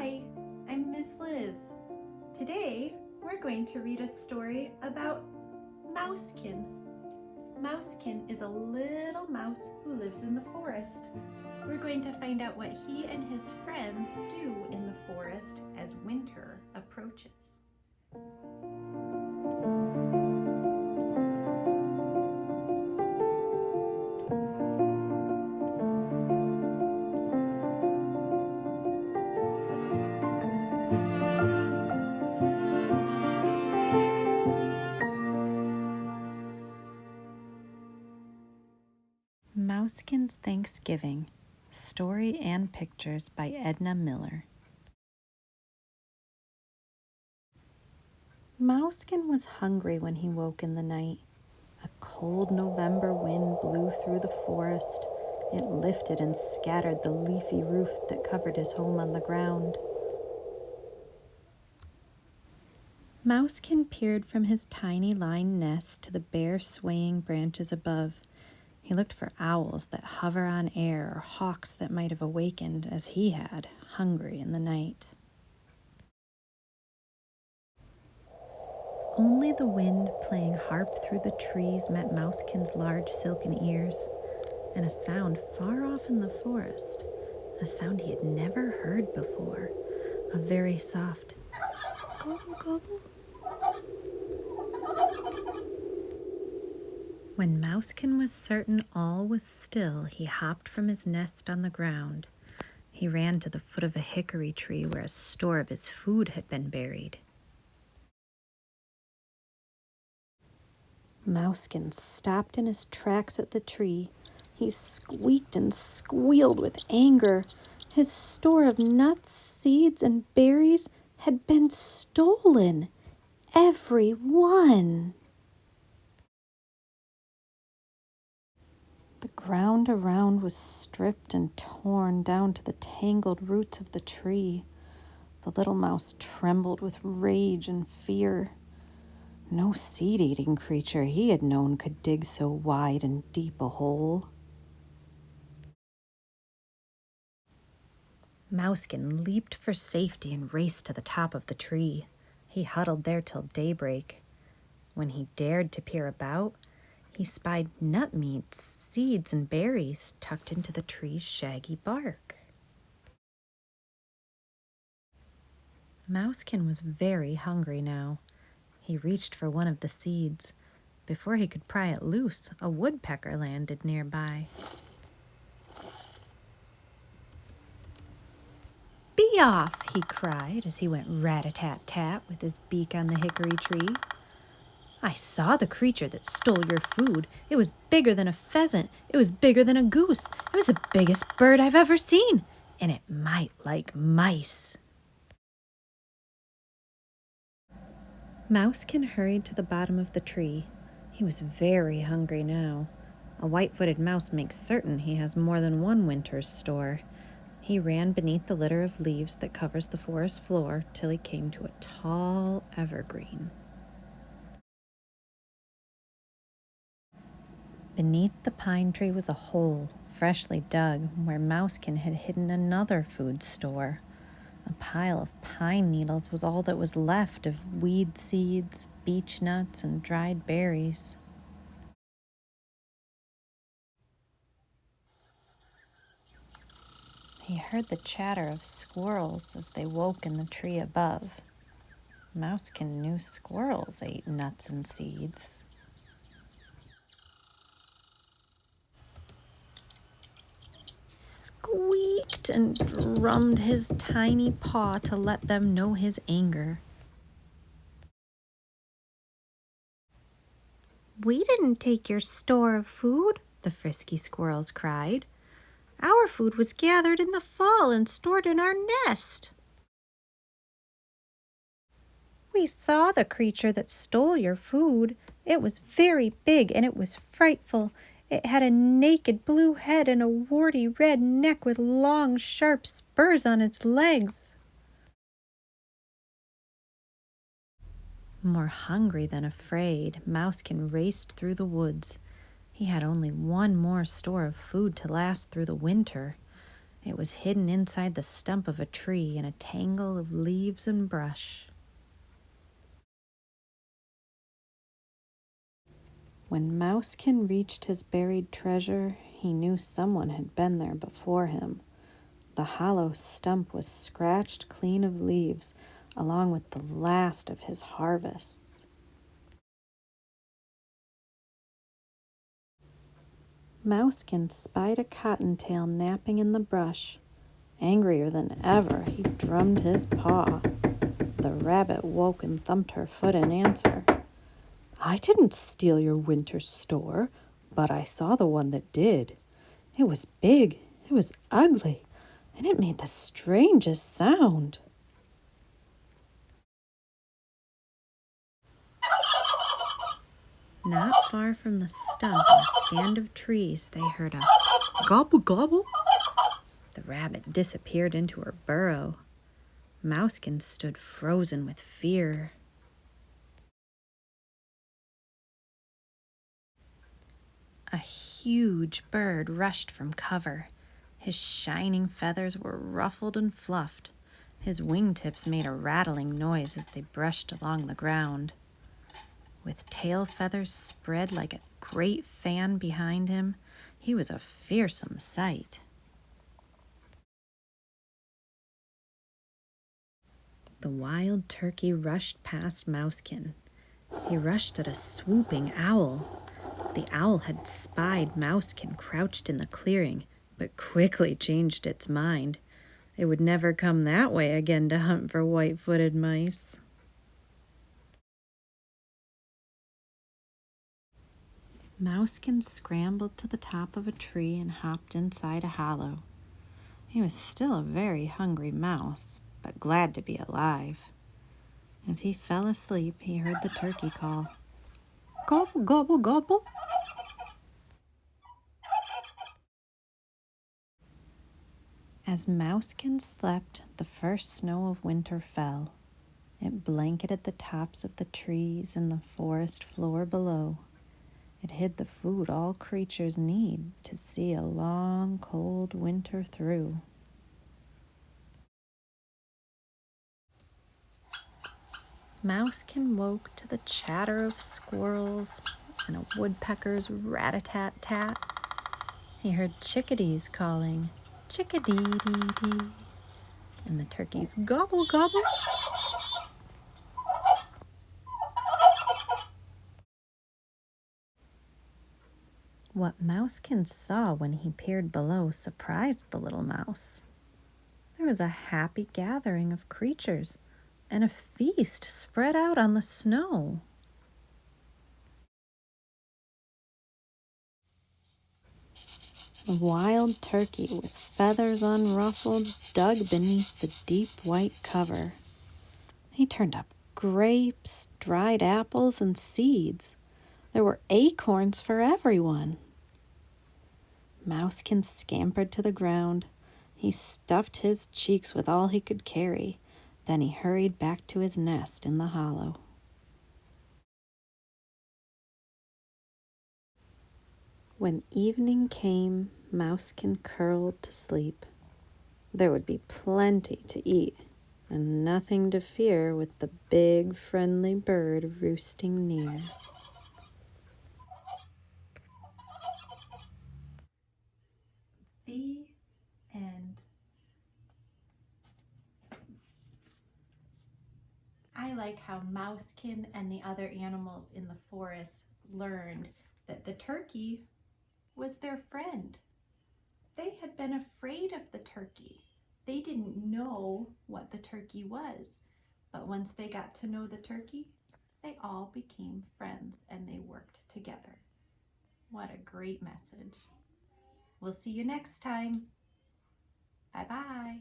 Hi, I'm Miss Liz. Today, we're going to read a story about Mousekin. Mousekin is a little mouse who lives in the forest. We're going to find out what he and his friends do in the forest as winter approaches. Mousekin's Thanksgiving, Story and Pictures by Edna Miller. Mousekin was hungry when he woke in the night. A cold November wind blew through the forest. It lifted and scattered the leafy roof that covered his home on the ground. Mousekin peered from his tiny lined nest to the bare swaying branches above. He looked for owls that hover on air or hawks that might have awakened, as he had, hungry in the night. Only the wind playing harp through the trees met Mousekin's large silken ears, and a sound far off in the forest, a sound he had never heard before, a very soft gobble gobble. When Mousekin was certain all was still, he hopped from his nest on the ground. He ran to the foot of a hickory tree where a store of his food had been buried. Mousekin stopped in his tracks at the tree. He squeaked and squealed with anger. His store of nuts, seeds, and berries had been stolen. Every one. The ground around was stripped and torn down to the tangled roots of the tree. The little mouse trembled with rage and fear. No seed-eating creature he had known could dig so wide and deep a hole. Mousekin leaped for safety and raced to the top of the tree. He huddled there till daybreak. When he dared to peer about, he spied nut meats, seeds, and berries tucked into the tree's shaggy bark. Mousekin was very hungry now. He reached for one of the seeds. Before he could pry it loose, a woodpecker landed nearby. "Be off!" he cried as he went rat-a-tat-tat with his beak on the hickory tree. "I saw the creature that stole your food. It was bigger than a pheasant. It was bigger than a goose. It was the biggest bird I've ever seen, and it might like mice." Mousekin hurried to the bottom of the tree. He was very hungry now. A white-footed mouse makes certain he has more than one winter's store. He ran beneath the litter of leaves that covers the forest floor till he came to a tall evergreen. Beneath the pine tree was a hole, freshly dug, where Mousekin had hidden another food store. A pile of pine needles was all that was left of weed seeds, beech nuts, and dried berries. He heard the chatter of squirrels as they woke in the tree above. Mousekin knew squirrels ate nuts and seeds. Squeaked and drummed his tiny paw to let them know his anger. "We didn't take your store of food," the frisky squirrels cried. "Our food was gathered in the fall and stored in our nest." "We saw the creature that stole your food. It was very big and it was frightful. It had a naked blue head and a warty red neck with long, sharp spurs on its legs." More hungry than afraid, Mousekin raced through the woods. He had only one more store of food to last through the winter. It was hidden inside the stump of a tree in a tangle of leaves and brush. When Mousekin reached his buried treasure, he knew someone had been there before him. The hollow stump was scratched clean of leaves, along with the last of his harvests. Mousekin spied a cottontail napping in the brush. Angrier than ever, he drummed his paw. The rabbit woke and thumped her foot in answer. I didn't steal your winter store, but I saw the one that did. It was big, it was ugly, and it made the strangest sound. Not far from the stump in a stand of trees, they heard a gobble gobble. The rabbit disappeared into her burrow. Mousekin stood frozen with fear. A huge bird rushed from cover. His shining feathers were ruffled and fluffed. His wingtips made a rattling noise as they brushed along the ground. With tail feathers spread like a great fan behind him, he was a fearsome sight. The wild turkey rushed past Mousekin. He rushed at a swooping owl. The owl had spied Mousekin crouched in the clearing, but quickly changed its mind. It would never come that way again to hunt for white-footed mice. Mousekin scrambled to the top of a tree and hopped inside a hollow. He was still a very hungry mouse, but glad to be alive. As he fell asleep, he heard the turkey call, "Gobble, gobble, gobble." As Mousekin slept, the first snow of winter fell. It blanketed the tops of the trees and the forest floor below. It hid the food all creatures need to see a long, cold winter through. Mousekin woke to the chatter of squirrels and a woodpecker's rat-a-tat-tat. He heard chickadees calling, chickadee-dee-dee, and the turkey's gobble-gobble. What Mousekin saw when he peered below surprised the little mouse. There was a happy gathering of creatures and a feast spread out on the snow. A wild turkey with feathers unruffled dug beneath the deep white cover. He turned up grapes, dried apples, and seeds. There were acorns for everyone. Mousekin scampered to the ground. He stuffed his cheeks with all he could carry. Then he hurried back to his nest in the hollow. When evening came, Mousekin curled to sleep. There would be plenty to eat and nothing to fear with the big, friendly bird roosting near. The end. I like how Mousekin and the other animals in the forest learned that the turkey was their friend. They had been afraid of the turkey. They didn't know what the turkey was. But once they got to know the turkey, they all became friends and they worked together. What a great message. We'll see you next time. Bye-bye.